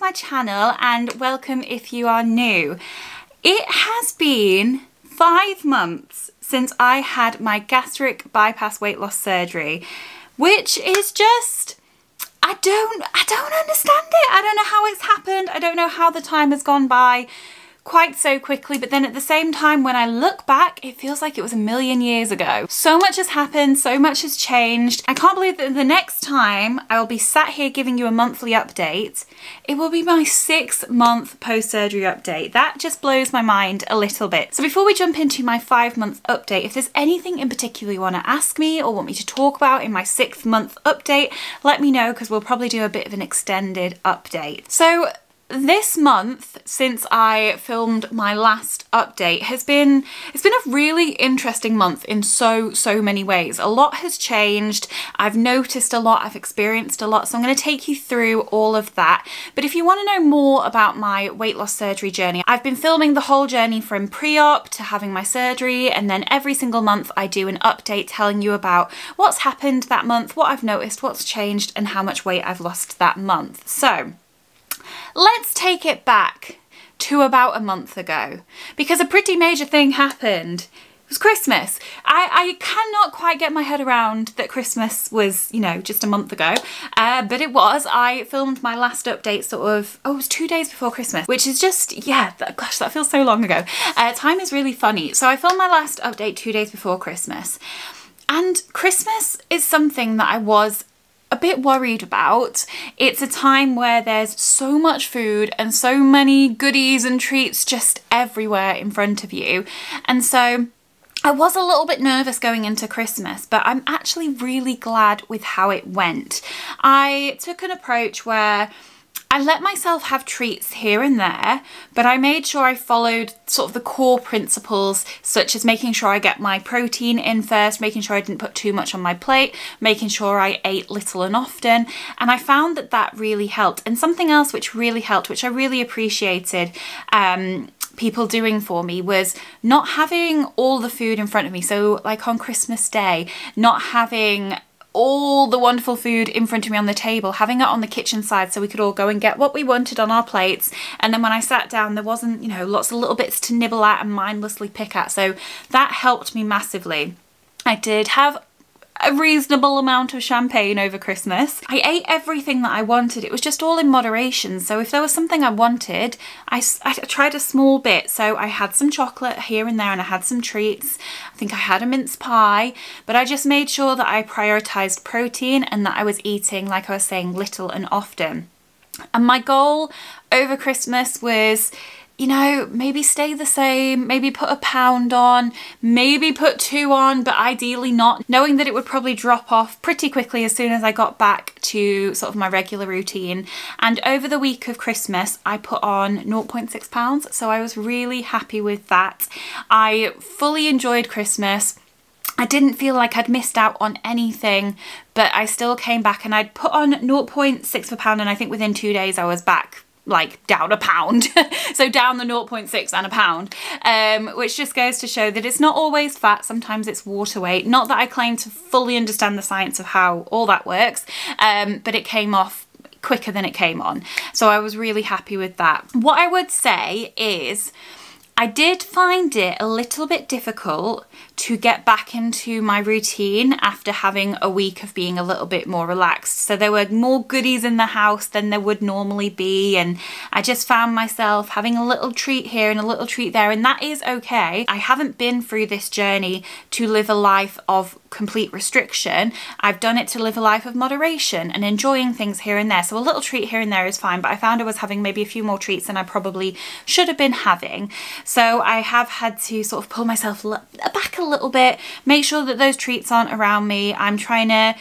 my channel and welcome if you are new. It has been 5 months since I had my gastric bypass weight loss surgery, which is just, I don't understand it. I don't know how it's happened. I don't know how the time has gone by quite so quickly, but then at the same time when I look back it feels like it was a million years ago. So much has happened, so much has changed. I can't believe that the next time I will be sat here giving you a monthly update, it will be my 6-month post-surgery update. That just blows my mind a little bit. So before we jump into my 5-month update, if there's anything in particular you want to ask me or want me to talk about in my 6th-month update, let me know because we'll probably do a bit of an extended update. So this month, since I filmed my last update, it's been a really interesting month in so many ways. A lot has changed. I've noticed a lot, I've experienced a lot, so I'm going to take you through all of that. But if you want to know more about my weight loss surgery journey, I've been filming the whole journey from pre-op to having my surgery, and then every single month I do an update telling you about what's happened that month, what I've noticed, what's changed, and how much weight I've lost that month. So let's take it back to about a month ago, because a pretty major thing happened. It was Christmas. I cannot quite get my head around that Christmas was, you know, just a month ago, but it was. I filmed my last update sort of, it was 2 days before Christmas, which is just, yeah, gosh, that feels so long ago. Time is really funny. So I filmed my last update 2 days before Christmas, and Christmas is something that I was a bit worried about. It's a time where there's so much food and so many goodies and treats just everywhere in front of you. And so I was a little bit nervous going into Christmas, but I'm actually really glad with how it went. I took an approach where I let myself have treats here and there, but I made sure I followed sort of the core principles, such as making sure I get my protein in first, making sure I didn't put too much on my plate, making sure I ate little and often. And I found that that really helped. And something else which really helped, which I really appreciated people doing for me, was not having all the food in front of me. So like on Christmas Day, not having all the wonderful food in front of me on the table, having it on the kitchen side so we could all go and get what we wanted on our plates. And then when I sat down, there wasn't, you know, lots of little bits to nibble at and mindlessly pick at. So that helped me massively. I did have a reasonable amount of champagne over Christmas. I ate everything that I wanted. It was just all in moderation. So if there was something I wanted, I tried a small bit. So I had some chocolate here and there, and I had some treats. I think I had a mince pie, but I just made sure that I prioritized protein and that I was eating, like I was saying, little and often. And my goal over Christmas was, you know, maybe stay the same, maybe put a pound on, maybe put 2 on, but ideally not, knowing that it would probably drop off pretty quickly as soon as I got back to sort of my regular routine. And over the week of Christmas, I put on 0.6 pounds, so I was really happy with that. I fully enjoyed Christmas. I didn't feel like I'd missed out on anything, but I still came back and I'd put on 0.6 of a pound, and I think within 2 days I was back like down a pound. So down the 0.6 and a pound, which just goes to show that it's not always fat, sometimes it's water weight. Not that I claim to fully understand the science of how all that works, but it came off quicker than it came on. So I was really happy with that. What I would say is I did find it a little bit difficult to get back into my routine after having a week of being a little bit more relaxed. So there were more goodies in the house than there would normally be, and I just found myself having a little treat here and a little treat there, and that is okay. I haven't been through this journey to live a life of complete restriction. I've done it to live a life of moderation and enjoying things here and there. So a little treat here and there is fine, but I found I was having maybe a few more treats than I probably should have been having. So I have had to sort of pull myself back a little bit, make sure that those treats aren't around me. I'm trying to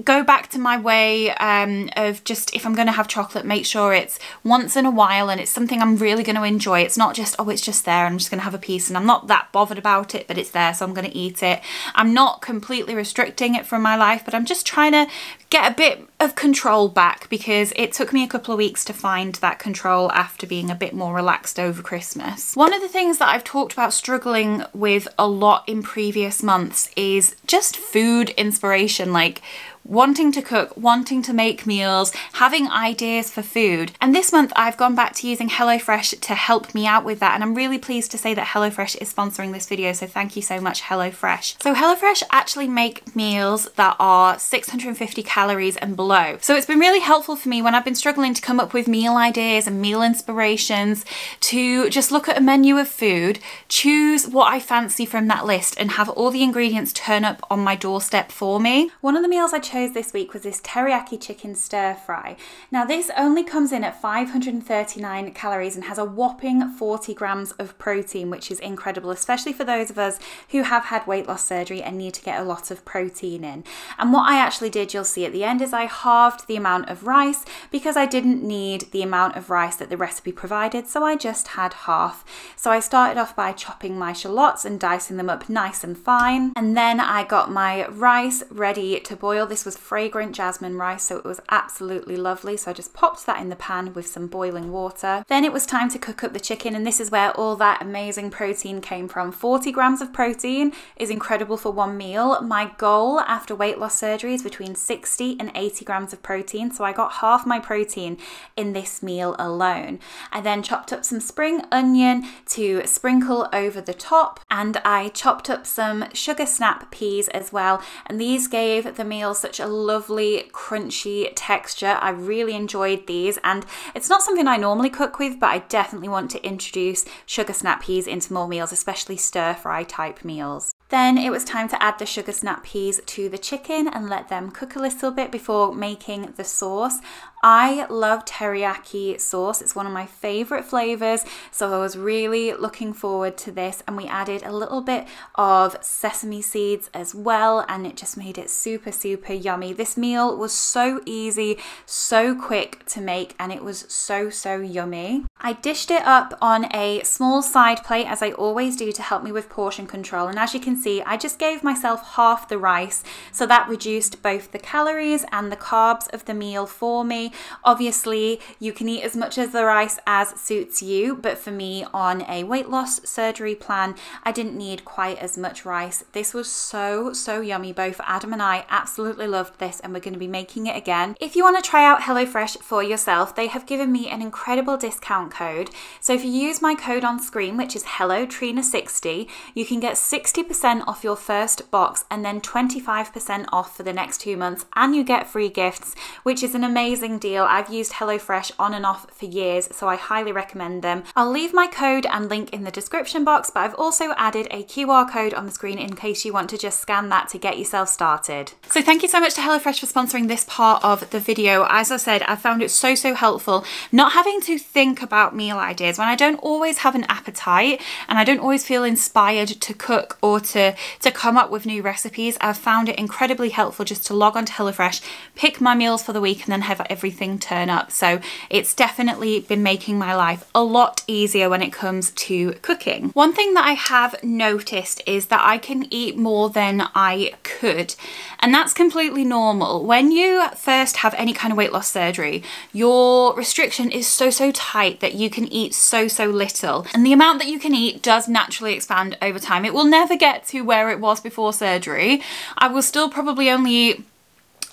go back to my way of just, if I'm going to have chocolate, make sure it's once in a while and it's something I'm really going to enjoy. It's not just, oh, it's just there, I'm just going to have a piece and I'm not that bothered about it, but it's there, so I'm going to eat it. I'm not completely restricting it from my life, but I'm just trying to get a bit of control back, because it took me a couple of weeks to find that control after being a bit more relaxed over Christmas. One of the things that I've talked about struggling with a lot in previous months is just food inspiration, like wanting to cook, wanting to make meals, having ideas for food. And this month I've gone back to using HelloFresh to help me out with that, and I'm really pleased to say that HelloFresh is sponsoring this video, so thank you so much, HelloFresh. So HelloFresh actually make meals that are 650 calories and below. So it's been really helpful for me when I've been struggling to come up with meal ideas and meal inspirations to just look at a menu of food, choose what I fancy from that list, and have all the ingredients turn up on my doorstep for me. One of the meals I chose this week was this teriyaki chicken stir fry. Now this only comes in at 539 calories and has a whopping 40 grams of protein, which is incredible, especially for those of us who have had weight loss surgery and need to get a lot of protein in. And what I actually did, you'll see at the end, is I halved the amount of rice because I didn't need the amount of rice that the recipe provided, so I just had half. So I started off by chopping my shallots and dicing them up nice and fine, and then I got my rice ready to boil. This was fragrant jasmine rice, so it was absolutely lovely. So I just popped that in the pan with some boiling water. Then it was time to cook up the chicken, and this is where all that amazing protein came from. 40 grams of protein is incredible for one meal. My goal after weight loss surgery is between 60 and 80 grams of protein, so I got half my protein in this meal alone. I then chopped up some spring onion to sprinkle over the top, and I chopped up some sugar snap peas as well, and these gave the meal such a lovely crunchy texture. I really enjoyed these, and it's not something I normally cook with, but I definitely want to introduce sugar snap peas into more meals, especially stir fry type meals. Then it was time to add the sugar snap peas to the chicken and let them cook a little bit before making the sauce. I love teriyaki sauce. It's one of my favorite flavors, so I was really looking forward to this, and we added a little bit of sesame seeds as well, and it just made it super yummy. This meal was so easy, so quick to make, and it was so yummy. I dished it up on a small side plate, as I always do, to help me with portion control, and as you can see, I just gave myself half the rice, so that reduced both the calories and the carbs of the meal for me. Obviously, you can eat as much of the rice as suits you, but for me, on a weight loss surgery plan, I didn't need quite as much rice. This was so yummy. Both Adam and I absolutely loved this, and we're going to be making it again. If you want to try out HelloFresh for yourself, they have given me an incredible discount code. So if you use my code on screen, which is HelloTrina60, you can get 60% off your first box and then 25% off for the next 2 months, and you get free gifts, which is an amazing deal. I've used HelloFresh on and off for years, so I highly recommend them. I'll leave my code and link in the description box, but I've also added a QR code on the screen in case you want to just scan that to get yourself started. So thank you so much to HelloFresh for sponsoring this part of the video. As I said, I found it so helpful not having to think about meal ideas when I don't always have an appetite and I don't always feel inspired to cook or to come up with new recipes. I've found it incredibly helpful just to log on to HelloFresh, pick my meals for the week, and then have everything turn up. So it's definitely been making my life a lot easier when it comes to cooking. One thing that I have noticed is that I can eat more than I could, and that's completely normal. When you first have any kind of weight loss surgery, your restriction is so tight that you can eat so little, and the amount that you can eat does naturally expand over time. It will never get to where it was before surgery. I will still probably only eat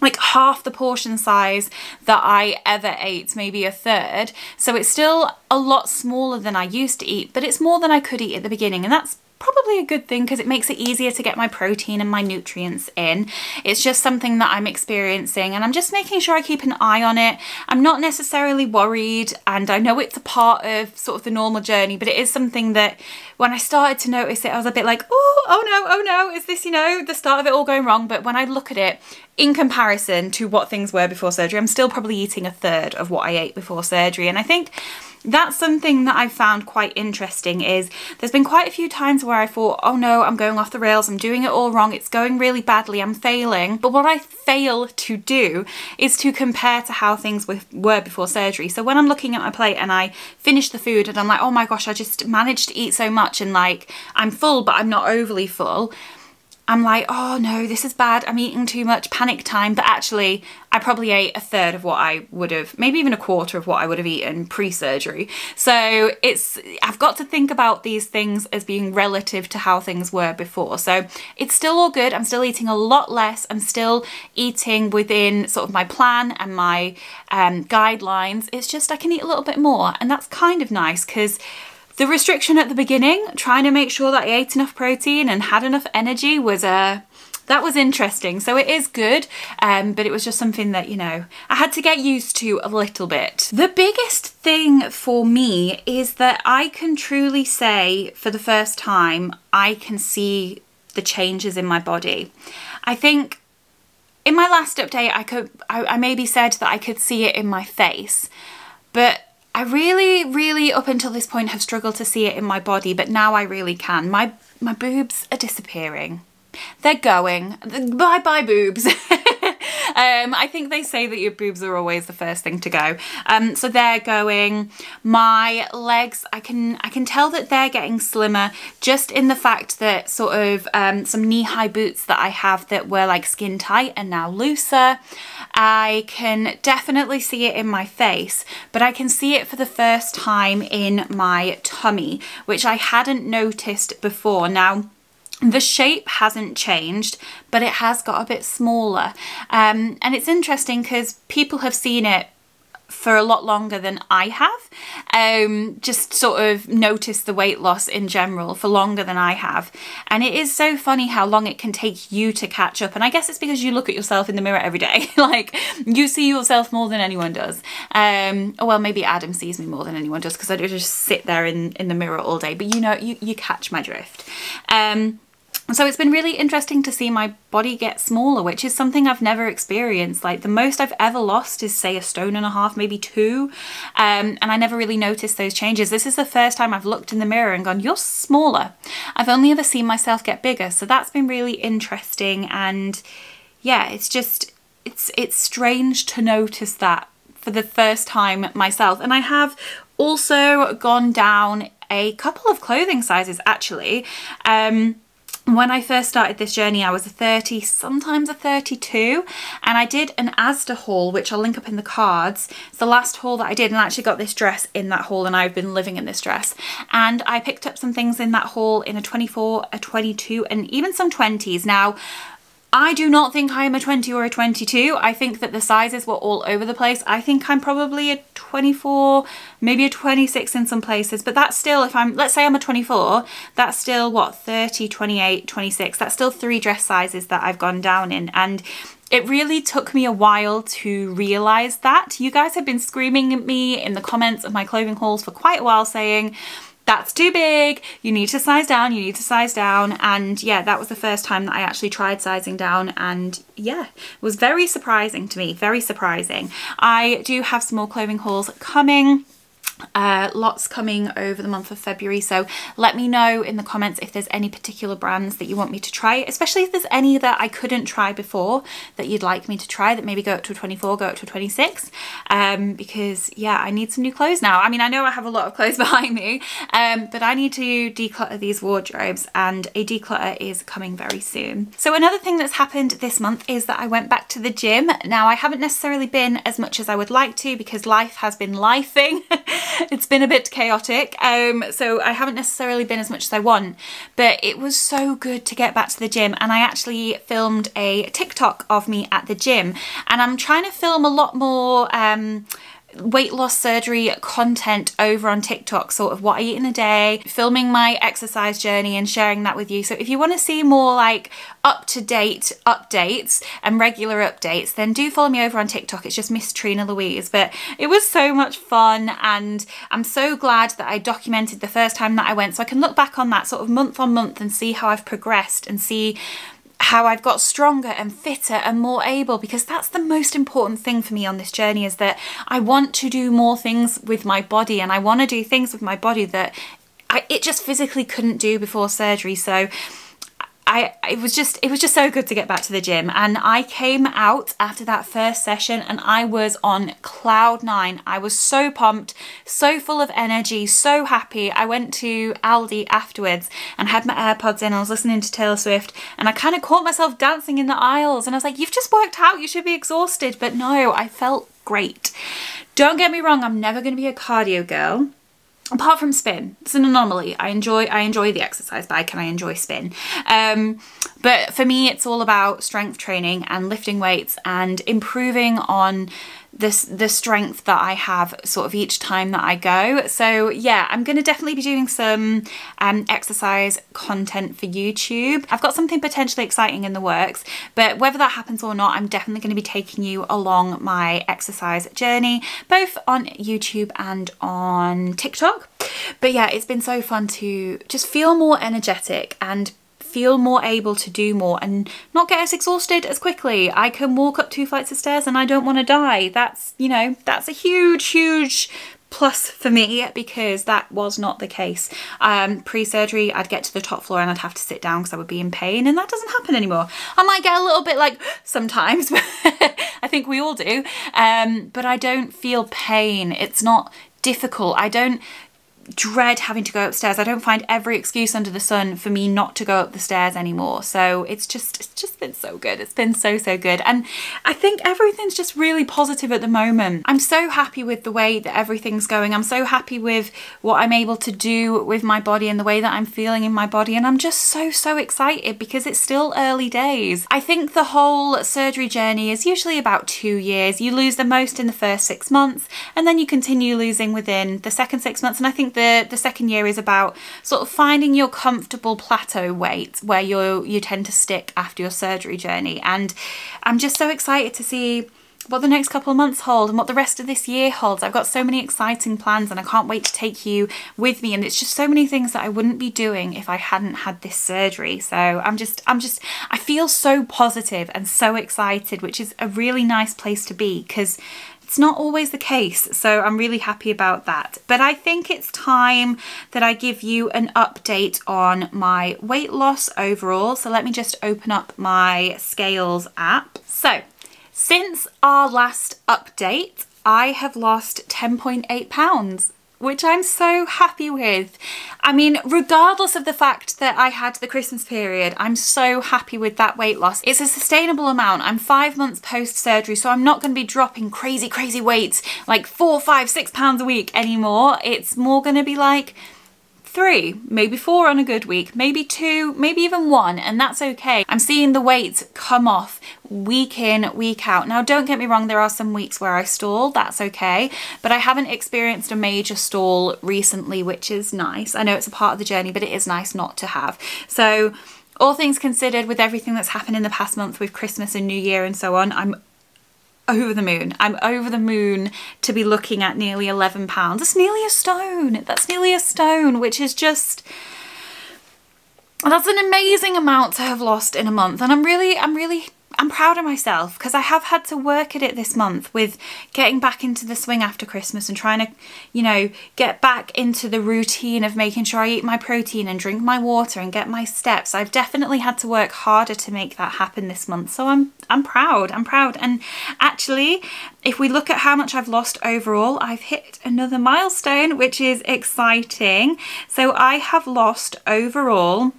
like half the portion size that I ever ate, maybe a third. So it's still a lot smaller than I used to eat, but it's more than I could eat at the beginning, and that's probably a good thing because it makes it easier to get my protein and my nutrients in. It's just something that I'm experiencing, and I'm just making sure I keep an eye on it. I'm not necessarily worried, and I know it's a part of sort of the normal journey, but it is something that when I started to notice it, I was a bit like, oh no, is this, you know, the start of it all going wrong? But when I look at it in comparison to what things were before surgery, I'm still probably eating a third of what I ate before surgery. And I think that's something that I've found quite interesting. Is there's been quite a few times where I thought, oh no, I'm going off the rails, I'm doing it all wrong, it's going really badly, I'm failing. But what I fail to do is to compare to how things were before surgery. So when I'm looking at my plate and I finish the food and I'm like, oh my gosh, I just managed to eat so much, and like I'm full but I'm not overly full, I'm like, oh no, this is bad, I'm eating too much, panic time. But actually, I probably ate a third of what I would have, maybe even a quarter of what I would have eaten pre-surgery. So I've got to think about these things as being relative to how things were before. So it's still all good. I'm still eating a lot less. I'm still eating within sort of my plan and my guidelines. It's just I can eat a little bit more, and that's kind of nice, because the restriction at the beginning, trying to make sure that I ate enough protein and had enough energy, was that was interesting. So it is good, but it was just something that, you know, I had to get used to a little bit. The biggest thing for me is that I can truly say, for the first time, I can see the changes in my body. I think in my last update, I maybe said that I could see it in my face, but I really, up until this point, have struggled to see it in my body, but now I really can. My boobs are disappearing. They're going. Bye boobs. I think they say that your boobs are always the first thing to go. So they're going. My legs, I can tell that they're getting slimmer, just in the fact that sort of some knee-high boots that I have that were like skin tight are now looser. I can definitely see it in my face, but I can see it for the first time in my tummy, which I hadn't noticed before. Now, the shape hasn't changed, but it has got a bit smaller. And it's interesting because people have seen it for a lot longer than I have. Just sort of noticed the weight loss in general for longer than I have. And it is so funny how long it can take you to catch up. And I guess it's because you look at yourself in the mirror every day. Like, you see yourself more than anyone does. Or well, maybe Adam sees me more than anyone does, because I just sit there in the mirror all day. But you know, you catch my drift. So it's been really interesting to see my body get smaller, which is something I've never experienced. Like, the most I've ever lost is, say, 1.5 stone, maybe 2. And I never really noticed those changes. This is the first time I've looked in the mirror and gone, you're smaller. I've only ever seen myself get bigger. So that's been really interesting. And yeah, it's just, it's strange to notice that for the first time myself. And I have also gone down a couple of clothing sizes, actually. When I first started this journey, I was a 30, sometimes a 32, and I did an Asda haul, which I'll link up in the cards. It's the last haul that I did, and I actually got this dress in that haul, and I've been living in this dress. And I picked up some things in that haul in a 24, a 22, and even some 20s. Now, I do not think I am a 20 or a 22. I think that the sizes were all over the place. I think I'm probably a 24, maybe a 26 in some places, but that's still, if I'm, let's say I'm a 24, that's still what, 30, 28, 26. That's still 3 dress sizes that I've gone down in. And it really took me a while to realise that. You guys have been screaming at me in the comments of my clothing hauls for quite a while, saying, that's too big, you need to size down, you need to size down. And yeah, that was the first time that I actually tried sizing down, and yeah, it was very surprising to me, very surprising. I do have some more clothing hauls coming. Lots coming over the month of February, so let me know in the comments if there's any particular brands that you want me to try, especially if there's any that I couldn't try before that you'd like me to try, that maybe go up to a 24, go up to a 26, because yeah, I need some new clothes now. I mean, I know I have a lot of clothes behind me, but I need to declutter these wardrobes, and a declutter is coming very soon. So another thing that's happened this month is that I went back to the gym. Now, I haven't necessarily been as much as I would like to, because life has been lifing. It's been a bit chaotic, so I haven't necessarily been as much as I want, but it was so good to get back to the gym. And I actually filmed a TikTok of me at the gym, and I'm trying to film a lot more weight loss surgery content over on TikTok, sort of what I eat in a day, filming my exercise journey and sharing that with you. So if you want to see more like up-to-date updates and regular updates, then do follow me over on TikTok. It's just Miss Trina-Louise. But it was so much fun, and I'm so glad that I documented the first time that I went, so I can look back on that sort of month on month and see how I've progressed and see how I've got stronger and fitter and more able, because that's the most important thing for me on this journey, is that I want to do more things with my body, and I want to do things with my body that it just physically couldn't do before surgery. So it was just so good to get back to the gym. And I came out after that first session and I was on cloud nine. I was so pumped, so full of energy, so happy. I went to Aldi afterwards and had my AirPods in. I was listening to Taylor Swift and I kind of caught myself dancing in the aisles and I was like, you've just worked out, you should be exhausted. But no, I felt great. Don't get me wrong, I'm never going to be a cardio girl. Apart from spin, it's an anomaly. I enjoy the exercise bike and I enjoy spin. But for me, it's all about strength training and lifting weights and improving on the strength that I have sort of each time that I go. So yeah, I'm going to definitely be doing some exercise content for YouTube. I've got something potentially exciting in the works, but whether that happens or not, I'm definitely going to be taking you along my exercise journey, both on YouTube and on TikTok. But yeah, it's been so fun to just feel more energetic and feel more able to do more and not get as exhausted as quickly. I can walk up 2 flights of stairs and I don't want to die. That's, you know, that's a huge plus for me because that was not the case. Pre-surgery, I'd get to the top floor and I'd have to sit down because I would be in pain, and that doesn't happen anymore. I might get a little bit like sometimes, but I think we all do, but I don't feel pain. It's not difficult. I don't dread having to go upstairs. I don't find every excuse under the sun for me not to go up the stairs anymore. So it's just been so good. It's been so good. And I think everything's just really positive at the moment. I'm so happy with the way that everything's going. I'm so happy with what I'm able to do with my body and the way that I'm feeling in my body. And I'm just so excited because it's still early days. I think the whole surgery journey is usually about 2 years. You lose the most in the first 6 months and then you continue losing within the second 6 months. And I think the second year is about sort of finding your comfortable plateau weight where you tend to stick after your surgery journey. And I'm just so excited to see what the next couple of months hold and what the rest of this year holds. I've got so many exciting plans and I can't wait to take you with me, and it's just so many things that I wouldn't be doing if I hadn't had this surgery. So I feel so positive and so excited, which is a really nice place to be because it's not always the case, so I'm really happy about that. But I think it's time that I give you an update on my weight loss overall. So let me just open up my Scales app. So since our last update, I have lost 10.8 pounds. Which I'm so happy with. I mean, regardless of the fact that I had the Christmas period, I'm so happy with that weight loss. It's a sustainable amount. I'm 5 months post-surgery, so I'm not going to be dropping crazy weights, like 4, 5, 6 pounds a week anymore. It's more going to be like 3, maybe 4 on a good week, maybe 2, maybe even 1, and that's okay. I'm seeing the weight come off week in, week out. Now, don't get me wrong, there are some weeks where I stall, that's okay, but I haven't experienced a major stall recently, which is nice. I know it's a part of the journey, but it is nice not to have. So, all things considered, with everything that's happened in the past month with Christmas and New Year and so on, I'm over the moon. I'm over the moon to be looking at nearly 11 pounds. That's nearly a stone. That's nearly a stone, which is just, that's an amazing amount to have lost in a month. And I'm proud of myself because I have had to work at it this month with getting back into the swing after Christmas and trying to, you know, get back into the routine of making sure I eat my protein and drink my water and get my steps. I've definitely had to work harder to make that happen this month. So I'm proud. And actually, if we look at how much I've lost overall, I've hit another milestone, which is exciting. So I have lost overall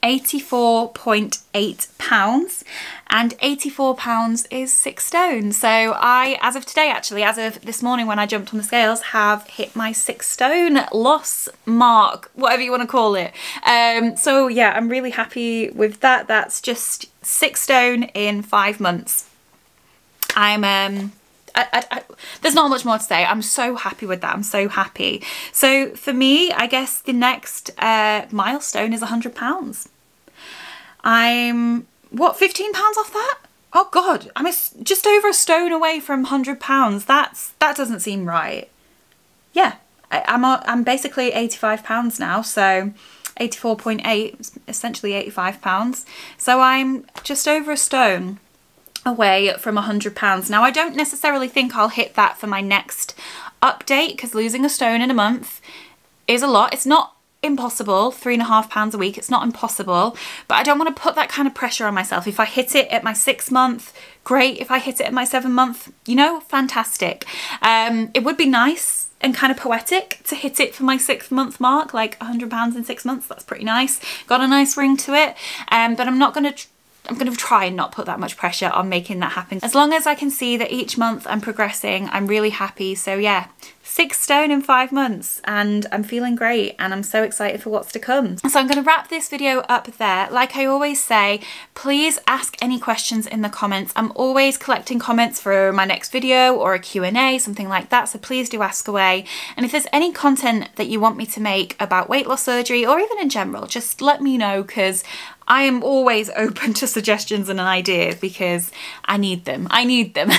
84.8 pounds, and 84 pounds is 6 stone. So I, as of today actually, as of this morning when I jumped on the scales, have hit my 6 stone loss mark, whatever you want to call it. So yeah, I'm really happy with that. That's just 6 stone in 5 months. There's not much more to say. I'm so happy with that. I'm so happy. So for me, I guess the next milestone is £100. I'm, what, £15 off that? Oh God, I'm just over a stone away from £100. That doesn't seem right. Yeah, I'm basically £85 now, so 84.8, essentially £85. So I'm just over a stone away from £100. Now, I don't necessarily think I'll hit that for my next update because losing a stone in a month is a lot. It's impossible, £3.5 a week. It's not impossible, but I don't want to put that kind of pressure on myself. If I hit it at my 6th month, great. If I hit it at my 7th month, you know, fantastic. It would be nice and kind of poetic to hit it for my 6th month mark, like £100 in 6 months. That's pretty nice. Got a nice ring to it. But I'm going to try and not put that much pressure on making that happen. As long as I can see that each month I'm progressing, I'm really happy. So yeah, 6 stone in 5 months, and I'm feeling great, and I'm so excited for what's to come. So I'm going to wrap this video up there. Like I always say, please ask any questions in the comments. I'm always collecting comments for my next video or a Q&A, something like that, so please do ask away. And if there's any content that you want me to make about weight loss surgery, or even in general, just let me know, because I am always open to suggestions and ideas, because I need them. I need them.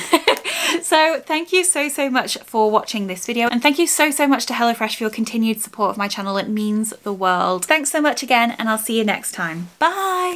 So thank you so much for watching this video, and thank you so much to HelloFresh for your continued support of my channel. It means the world. Thanks so much again, and I'll see you next time. Bye!